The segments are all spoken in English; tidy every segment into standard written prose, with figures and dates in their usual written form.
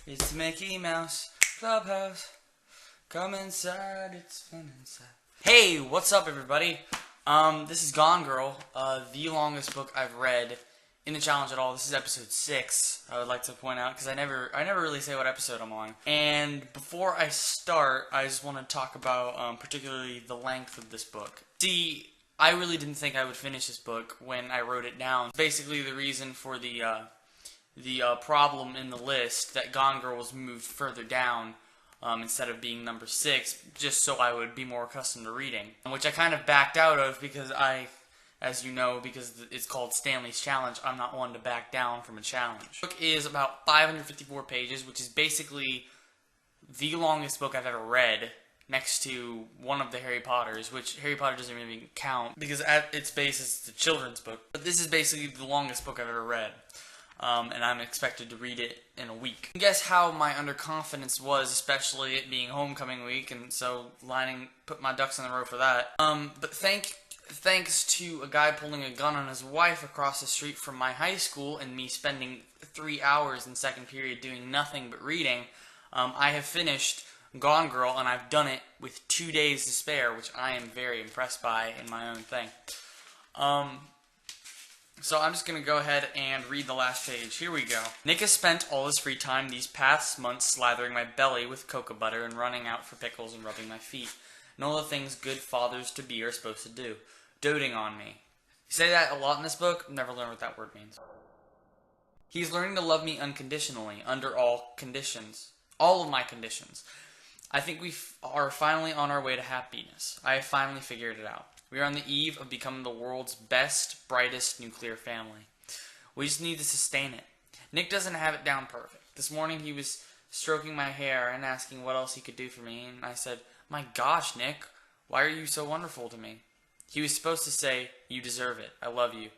It's Mickey Mouse Clubhouse. Come inside, it's fun inside. Hey, what's up, everybody? This is Gone Girl, the longest book I've read in the challenge at all. This is episode 6. I would like to point out because I never really say what episode I'm on. And before I start, I just want to talk about particularly the length of this book. See, I really didn't think I would finish this book when I wrote it down. Basically, the reason for the problem in the list that Gone Girl was moved further down instead of being number 6, just so I would be more accustomed to reading, which I kind of backed out of because as you know, because it's called Stanley's Challenge, I'm not one to back down from a challenge. The book is about 554 pages, which is basically the longest book I've ever read, next to one of the Harry Potters, which Harry Potter doesn't even count because at its base it's a children's book. But this is basically the longest book I've ever read. And I'm expected to read it in a week. Guess how my underconfidence was, especially it being homecoming week, and so put my ducks in a row for that. But thanks to a guy pulling a gun on his wife across the street from my high school, and me spending 3 hours in second period doing nothing but reading, I have finished Gone Girl, and I've done it with 2 days to spare, which I am very impressed by in my own thing. So I'm just going to go ahead and read the last page. Here we go. Nick has spent all his free time these past months slathering my belly with cocoa butter and running out for pickles and rubbing my feet. And all the things good fathers-to-be are supposed to do. Doting on me. You say that a lot in this book. Never learned what that word means. He's learning to love me unconditionally, under all conditions. All of my conditions. I think we are finally on our way to happiness. I have finally figured it out. We are on the eve of becoming the world's best, brightest nuclear family. We just need to sustain it. Nick doesn't have it down perfect. This morning he was stroking my hair and asking what else he could do for me, and I said, "My gosh, Nick, why are you so wonderful to me?" He was supposed to say, "You deserve it. I love you."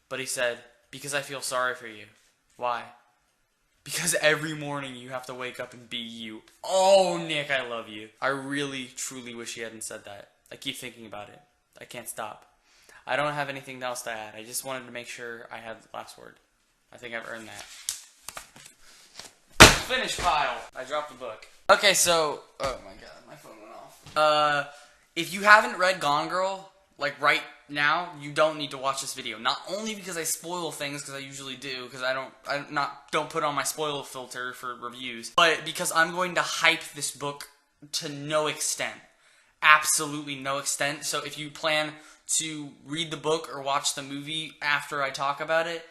But he said, "Because I feel sorry for you." Why? Because every morning you have to wake up and be you. Oh, Nick, I love you. I really, truly wish he hadn't said that. I keep thinking about it. I can't stop. I don't have anything else to add. I just wanted to make sure I had the last word. I think I've earned that. Finish pile. I dropped the book. Okay, so... Oh my god, my phone went off. If you haven't read Gone Girl, like right now, you don't need to watch this video. Not only because I spoil things, because I usually do, because I don't put on my spoil filter for reviews, but because I'm going to hype this book to no extent. Absolutely no extent. So if you plan to read the book or watch the movie after I talk about it,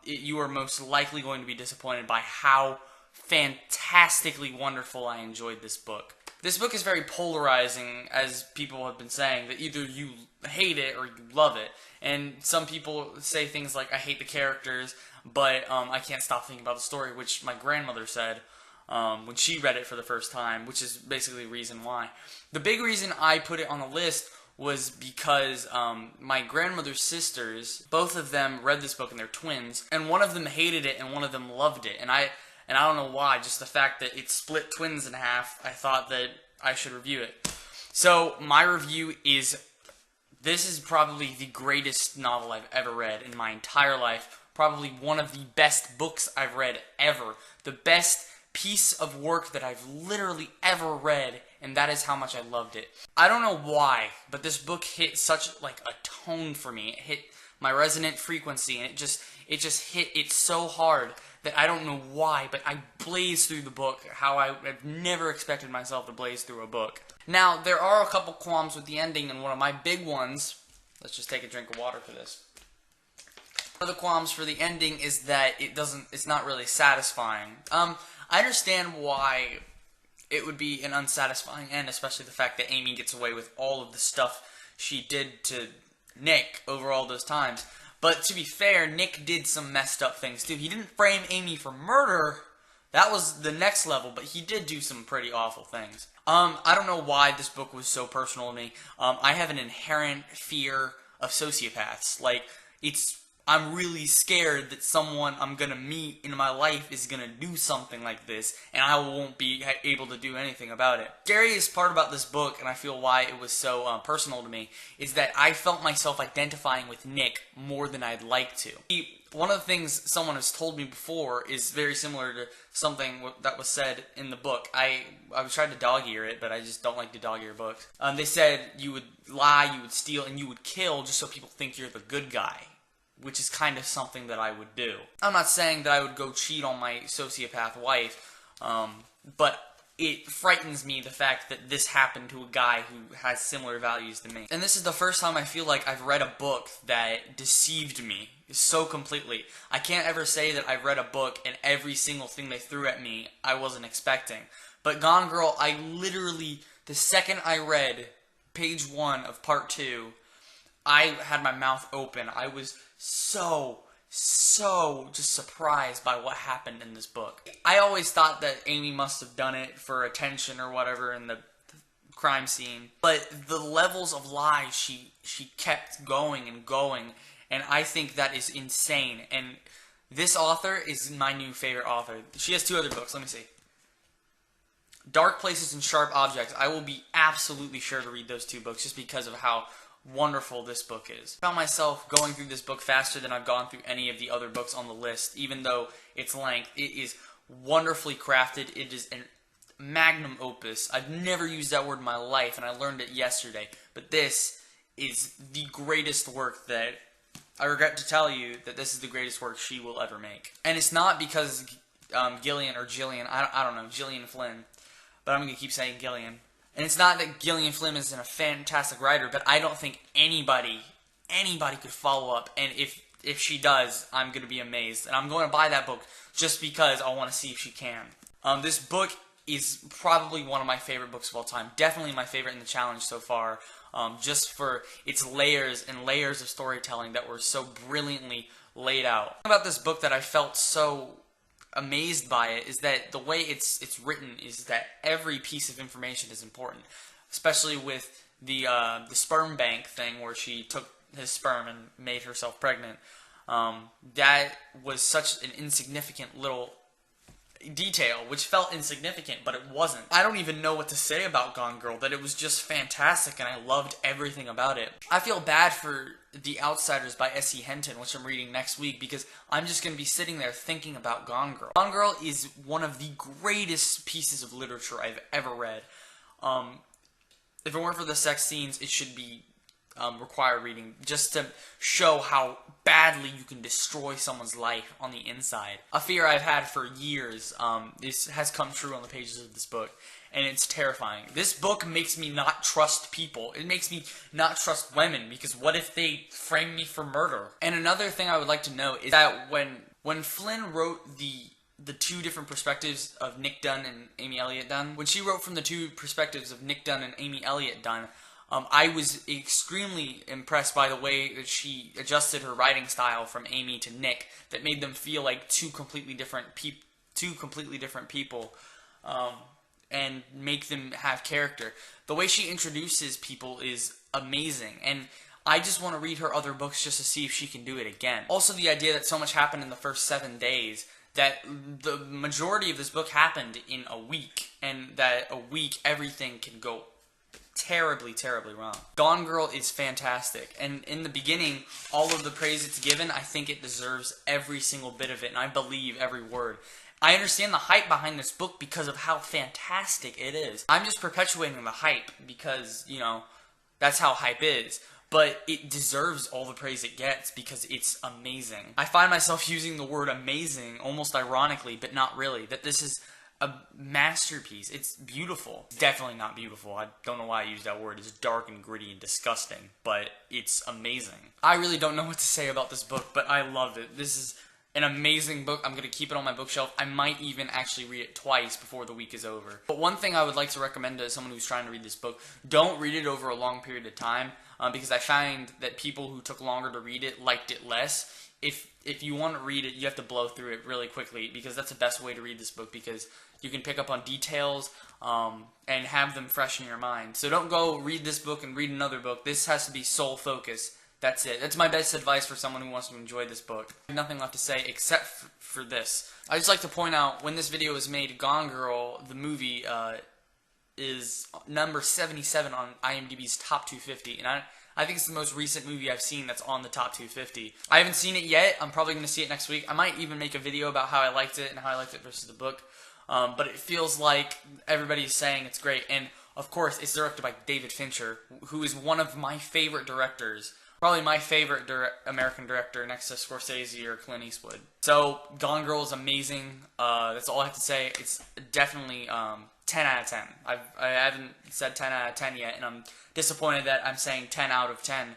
you are most likely going to be disappointed by how fantastically wonderful I enjoyed this book. This book is very polarizing, as people have been saying, that either you hate it or you love it. And some people say things like, I hate the characters, but I can't stop thinking about the story, which my grandmother said when she read it for the first time, which is basically the reason why. The big reason I put it on the list was because my grandmother's sisters, both of them read this book and they're twins, and one of them hated it and one of them loved it. And I don't know why, just the fact that it split twins in half, I thought that I should review it. So my review is, this is probably the greatest novel I've ever read in my entire life. Probably one of the best books I've read ever. The best piece of work that I've literally ever read, and that is how much I loved it. I don't know why, but this book hit such like a tone for me. It hit my resonant frequency, and it just hit it so hard that I don't know why, but I blazed through the book how I've never expected myself to blaze through a book. Now, there are a couple qualms with the ending, and one of my big ones, let's just take a drink of water for this. One of the qualms for the ending is that it's not really satisfying. I understand why it would be an unsatisfying end, especially the fact that Amy gets away with all of the stuff she did to Nick over all those times. But to be fair, Nick did some messed up things too. He didn't frame Amy for murder. That was the next level, but he did do some pretty awful things. I don't know why this book was so personal to me. I have an inherent fear of sociopaths. Like, it's I'm really scared that someone I'm going to meet in my life is going to do something like this, and I won't be able to do anything about it. The scariest part about this book, and I feel why it was so personal to me, is that I felt myself identifying with Nick more than I'd like to. One of the things someone has told me before is very similar to something that was said in the book. I tried to dog-ear it, but I just don't like to dog-ear books. They said you would lie, you would steal, and you would kill just so people think you're the good guy, which is kind of something that I would do. I'm not saying that I would go cheat on my sociopath wife, but it frightens me the fact that this happened to a guy who has similar values to me. And this is the first time I feel like I've read a book that deceived me so completely. I can't ever say that I've read a book and every single thing they threw at me I wasn't expecting. But Gone Girl, I literally, the second I read page 1 of part 2, I had my mouth open. I was so just surprised by what happened in this book. I always thought that Amy must have done it for attention or whatever in the crime scene, but the levels of lies she kept going and going, and I think that is insane. And this author is my new favorite author. She has 2 other books. Let me see. Dark Places and Sharp Objects. I will be absolutely sure to read those 2 books just because of how wonderful this book is. I found myself going through this book faster than I've gone through any of the other books on the list, even though its length. It is wonderfully crafted. It is a magnum opus. I've never used that word in my life, and I learned it yesterday. But this is the greatest work that, I regret to tell you, that this is the greatest work she will ever make. And it's not because Gillian, I don't know, Gillian Flynn, but I'm going to keep saying Gillian. And it's not that Gillian Flynn isn't a fantastic writer, but I don't think anybody could follow up. And if she does, I'm going to be amazed. And I'm going to buy that book just because I want to see if she can. This book is probably one of my favorite books of all time. Definitely my favorite in the challenge so far. Just for its layers and layers of storytelling that were so brilliantly laid out. About this book that I felt so amazed by it is that the way it's written is that every piece of information is important, especially with the sperm bank thing where she took his sperm and made herself pregnant. That was such an insignificant little detail, which felt insignificant, but it wasn't. I don't even know what to say about Gone Girl, that it was just fantastic and I loved everything about it. I feel bad for The Outsiders by S.E. Hinton, which I'm reading next week, because I'm just going to be sitting there thinking about Gone Girl. Gone Girl is one of the greatest pieces of literature I've ever read. If it weren't for the sex scenes, it should be required reading, just to show how badly you can destroy someone's life on the inside. A fear I've had for years, this has come true on the pages of this book, and it's terrifying. This book makes me not trust people. It makes me not trust women, because what if they frame me for murder? And another thing I would like to note is that when Flynn wrote the 2 different perspectives of Nick Dunn and Amy Elliott Dunn, when she wrote from the 2 perspectives of Nick Dunn and Amy Elliott Dunn, I was extremely impressed by the way that she adjusted her writing style from Amy to Nick, that made them feel like 2 completely different people, and make them have character. The way she introduces people is amazing, and I just want to read her other books just to see if she can do it again. Also, the idea that so much happened in the first 7 days, that the majority of this book happened in a week, and that a week everything can go terribly, terribly wrong. Gone Girl is fantastic, and in the beginning, all of the praise it's given, I think it deserves every single bit of it, and I believe every word. I understand the hype behind this book because of how fantastic it is. I'm just perpetuating the hype because, you know, that's how hype is. But it deserves all the praise it gets because it's amazing. I find myself using the word amazing almost ironically, but not really. That this is a masterpiece. It's beautiful. It's definitely not beautiful. I don't know why I use that word. It's dark and gritty and disgusting, but it's amazing. I really don't know what to say about this book, but I loved it. This is an amazing book. I'm going to keep it on my bookshelf. I might even actually read it twice before the week is over. But one thing I would like to recommend to someone who's trying to read this book, don't read it over a long period of time, because I find that people who took longer to read it liked it less. If you want to read it, you have to blow through it really quickly, because that's the best way to read this book, because you can pick up on details and have them fresh in your mind. So don't go read this book and read another book. This has to be sole focus. That's it. That's my best advice for someone who wants to enjoy this book. I have nothing left to say except for this. I just like to point out, when this video was made, Gone Girl, the movie, is number 77 on IMDb's top 250, and I think it's the most recent movie I've seen that's on the top 250. I haven't seen it yet. I'm probably going to see it next week. I might even make a video about how I liked it and how I liked it versus the book. But it feels like everybody's saying it's great. And, of course, it's directed by David Fincher, who is one of my favorite directors. Probably my favorite American director next to Scorsese or Clint Eastwood. So, Gone Girl is amazing. That's all I have to say. It's definitely 10 out of 10. I haven't said 10 out of 10 yet, and I'm disappointed that I'm saying 10 out of 10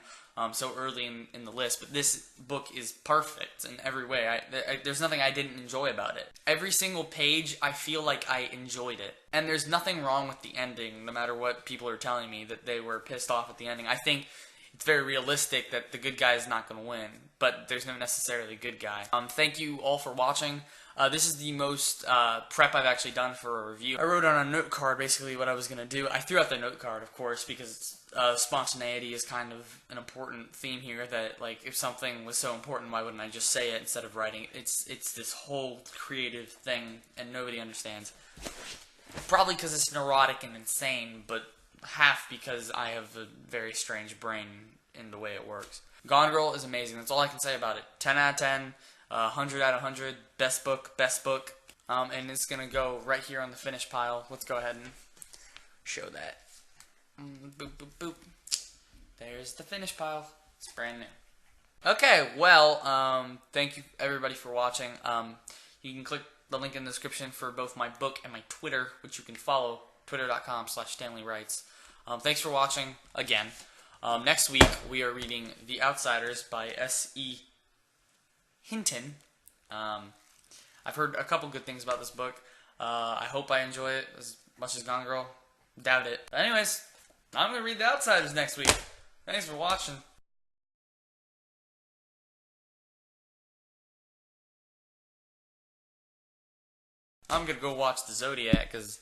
so early in the list. But this book is perfect in every way. There's nothing I didn't enjoy about it. Every single page, I feel like I enjoyed it. And there's nothing wrong with the ending, no matter what people are telling me, that they were pissed off at the ending. I think it's very realistic that the good guy is not going to win, but there's no necessarily good guy. Thank you all for watching. This is the most prep I've actually done for a review. I wrote on a note card basically what I was going to do. I threw out the note card, of course, because spontaneity is kind of an important theme here, that, like, if something was so important, why wouldn't I just say it instead of writing it? It's this whole creative thing, and nobody understands. Probably because it's neurotic and insane, but half because I have a very strange brain in the way it works. Gone Girl is amazing. That's all I can say about it. 10 out of 10. 100 out of 100, best book, and it's going to go right here on the finish pile. Let's go ahead and show that. Boop, boop, boop. There's the finish pile. It's brand new. Okay, well, thank you everybody for watching. You can click the link in the description for both my book and my Twitter, which you can follow, twitter.com/StanleyWrites. Thanks for watching again. Next week, we are reading The Outsiders by S.E. Hinton. I've heard a couple good things about this book. I hope I enjoy it as much as Gone Girl. Doubt it. But anyways, I'm going to read The Outsiders next week. Thanks for watching. I'm going to go watch the Zodiac, because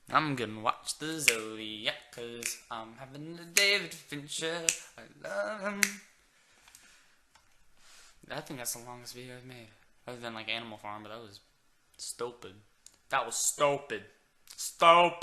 I'm going to watch the Zodiac, because I'm having a David Fincher. I love him. I think that's the longest video I've made. Other than, like, Animal Farm, but that was stupid. That was stupid. Stupid.